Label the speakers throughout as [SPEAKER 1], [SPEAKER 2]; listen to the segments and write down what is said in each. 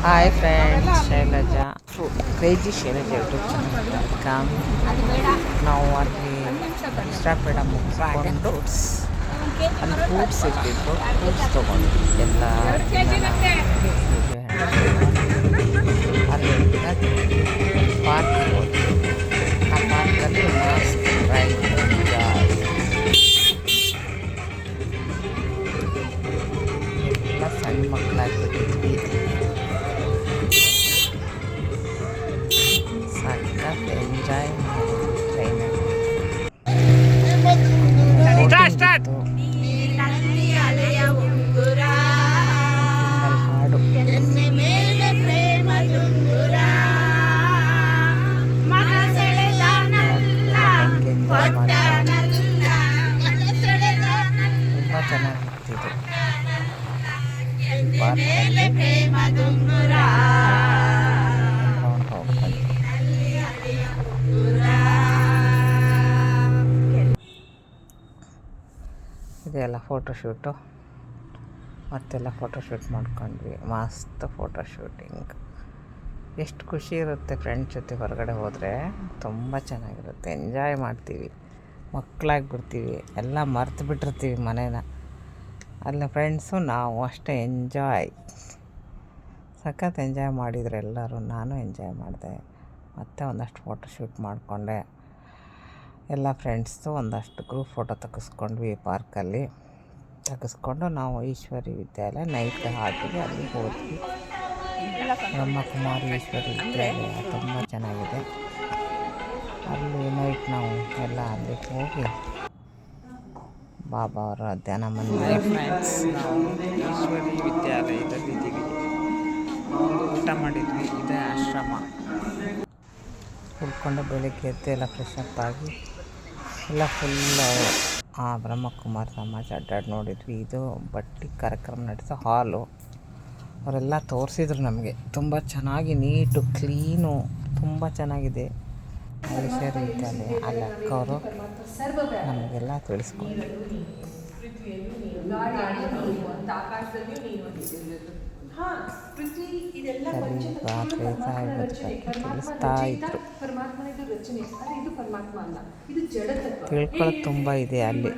[SPEAKER 1] Hi friends, Shailaja crazy Shailaja YouTube channel welcome. ನಾವು ಅಲ್ಲಿ ಇಷ್ಟಪೇಡ ಮುಗಿಸ್ಕೊಂಡು ಅಲ್ಲಿ ಫ್ರೂಟ್ಸ್ ಇಟ್ಟಿದ್ದು ಫ್ರೂಟ್ಸ್ ತೊಗೊಂಡ್ವಿ ಎಲ್ಲ. ಅಲ್ಲಿ ಪಾರ್ಕ್ ಹೋದ್ವಿ. ಆ ಪಾರ್ಕಲ್ಲಿ ಮಸ್ತ್ ರೈಡ್ ಎಂಜಾಯ್ ಎಲ್ಲ ಸಣ್ಣ ಮಕ್ಕಳಾಗ್ಬಿಟ್ಟಿದ್ವಿ. ಸಖತ್ ಎಂಜಾಯ್ ಮಾಡಿದ್ವಿ ಟ್ರೈನಲ್ಲಿ. ಹಾಡು ತುಂಬ ಚೆನ್ನಾಗಿರ್ತಿತ್ತು ಪಾರ್ಕಲ್ಲಿ. ರೌಂಡ್ ಹೋಗ್ಬಂದ್ವಿ. ಇದೆಲ್ಲ ಫೋಟೋಶೂಟು ಮತ್ತೆಲ್ಲ ಫೋಟೋಶೂಟ್ ಮಾಡ್ಕೊಂಡ್ವಿ. ಮಸ್ತ್ ಫೋಟೋ ಶೂಟಿಂಗ್. ಎಷ್ಟು ಖುಷಿ ಇರುತ್ತೆ ಫ್ರೆಂಡ್ಸ್ ಜೊತೆ ಹೊರಗಡೆ ಹೋದರೆ. ತುಂಬ ಚೆನ್ನಾಗಿರುತ್ತೆ, ಎಂಜಾಯ್ ಮಾಡ್ತೀವಿ, ಮಕ್ಕಳಾಗ್ಬಿಡ್ತೀವಿ, ಎಲ್ಲ ಮರ್ತು ಬಿಟ್ಟಿರ್ತೀವಿ ಮನೇನ. ಅಲ್ಲಿ ಫ್ರೆಂಡ್ಸು ನಾವು ಅಷ್ಟೇ ಎಂಜಾಯ್, ಸಖತ್ ಎಂಜಾಯ್ ಮಾಡಿದ್ರು ಎಲ್ಲರೂ. ನಾನು ಎಂಜಾಯ್ ಮಾಡಿದೆ. ಮತ್ತು ಒಂದಷ್ಟು ಫೋಟೋಶೂಟ್ ಮಾಡಿಕೊಂಡೆ. ಎಲ್ಲ ಫ್ರೆಂಡ್ಸ್ದು ಒಂದಷ್ಟು ಗ್ರೂಪ್ ಫೋಟೋ ತೆಗೆಸ್ಕೊಂಡ್ವಿ ಪಾರ್ಕಲ್ಲಿ. ತೆಗೆಸ್ಕೊಂಡು ನಾವು ಈಶ್ವರಿ ವಿದ್ಯಾಲಯ ನೈಟ್ ಹಾಟಿಗೆ ಅಲ್ಲಿ ಹೋದ್ವಿ. ಬ್ರಹ್ಮಕುಮಾರಿ ಈಶ್ವರಿ ವಿದ್ಯಾಲಯ ತುಂಬ ಚೆನ್ನಾಗಿದೆ. ಅಲ್ಲಿ ನೈಟ್ ನಾವು ಎಲ್ಲ ಅಲ್ಲಿ ಹೋಗಿ ಬಾಬಾ ಅವರ ಧ್ಯಾನ ಮಂದಿರ. ಫ್ರೆಂಡ್ಸ್, ನಾವು ಈಶ್ವರಿ ವಿದ್ಯಾಲಯದಲ್ಲಿದ್ದೀವಿ. ಊಟ ಮಾಡಿದ್ವಿ. ಇದೇ ಆಶ್ರಮ. ಉಳ್ಕೊಂಡು ಬೆಳಿಗ್ಗೆ ಎದ್ದು ಎಲ್ಲ ಫ್ರೆಶ್ ಅಪ್ ಆಗಿ ಎಲ್ಲ ಫುಲ್ಲು ಬ್ರಹ್ಮಕುಮಾರ್ ಸಮಾಜ ಅಡ್ಡಾಡಿ ನೋಡಿದ್ವಿ. ಇದು ಬಟ್ಟೆ ಕಾರ್ಯಕ್ರಮ ನಡೆಸೋ ಹಾಲು. ಅವರೆಲ್ಲ ತೋರಿಸಿದ್ರು ನಮಗೆ. ತುಂಬ ಚೆನ್ನಾಗಿ ನೀಟು ಕ್ಲೀನು ತುಂಬ ಚೆನ್ನಾಗಿದೆ ಈಶ್ವರಿ ವಿದ್ಯಾಲಯ. ಅಲ್ಲಿ ಅಕ್ಕವರು ನಮಗೆಲ್ಲ ತಿಳಿಸ್ಕೊಂಡ್ರು. ತಿಳಿಸ್ತಾ ಇದ್ರು. ತಿಳ್ಕೊಳ್ಳೋದು ತುಂಬ ಇದೆ ಅಲ್ಲಿ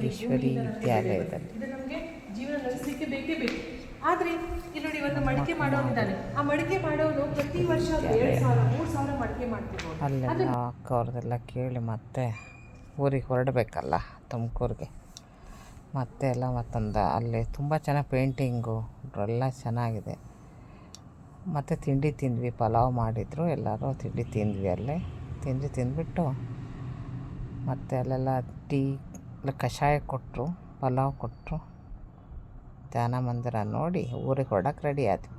[SPEAKER 1] ಈಶ್ವರಿ ವಿದ್ಯಾಲಯದಲ್ಲಿ.
[SPEAKER 2] ಜೀವನ ನಡೆಸಲಿಕ್ಕೆ ಬೇಕೇ ಬೇಕು. ಆದರೆ ಇಲ್ಲಿ ನೋಡಿ, ಒಂದು ಮಡಿಕೆ ಮಾಡೋನಿದ್ದಾನೆ. ಆ ಮಡಿಕೆ ಮಾಡೋನು ಪ್ರತಿ ವರ್ಷ 2,000-3,000 ಮಡಿಕೆ ಮಾಡ್ತಿರ್ಬೋದು.
[SPEAKER 1] ಅಲ್ಲೆಲ್ಲ ಅಕ್ಕವ್ರದ್ದೆಲ್ಲ ಕೇಳಿ ಮತ್ತೆ ಊರಿಗೆ ಹೊರಡಬೇಕಲ್ಲ ತುಮಕೂರಿಗೆ. ಮತ್ತೆ ಎಲ್ಲ ಮತ್ತೊಂದು ಅಲ್ಲಿ ತುಂಬ ಚೆನ್ನಾಗಿ ಪೇಂಟಿಂಗು ಎಲ್ಲ ಚೆನ್ನಾಗಿದೆ. ಮತ್ತು ತಿಂಡಿ ತಿಂದ್ವಿ. ಪಲಾವ್ ಮಾಡಿದರು, ಎಲ್ಲರೂ ತಿಂಡಿ ತಿಂದ್ವಿ. ಅಲ್ಲೇ ತಿಂದುಬಿಟ್ಟು ಮತ್ತು ಅಲ್ಲೆಲ್ಲ ಟೀ ಕಷಾಯ ಕೊಟ್ಟರು, ಪಲಾವ್ ಕೊಟ್ಟರು. ಧ್ಯಾನ ಮಂದಿರ ನೋಡಿ ಊರಿಗೆ ಹೊರಡಕ್ಕೆ ರೆಡಿ ಆದ್ವಿ.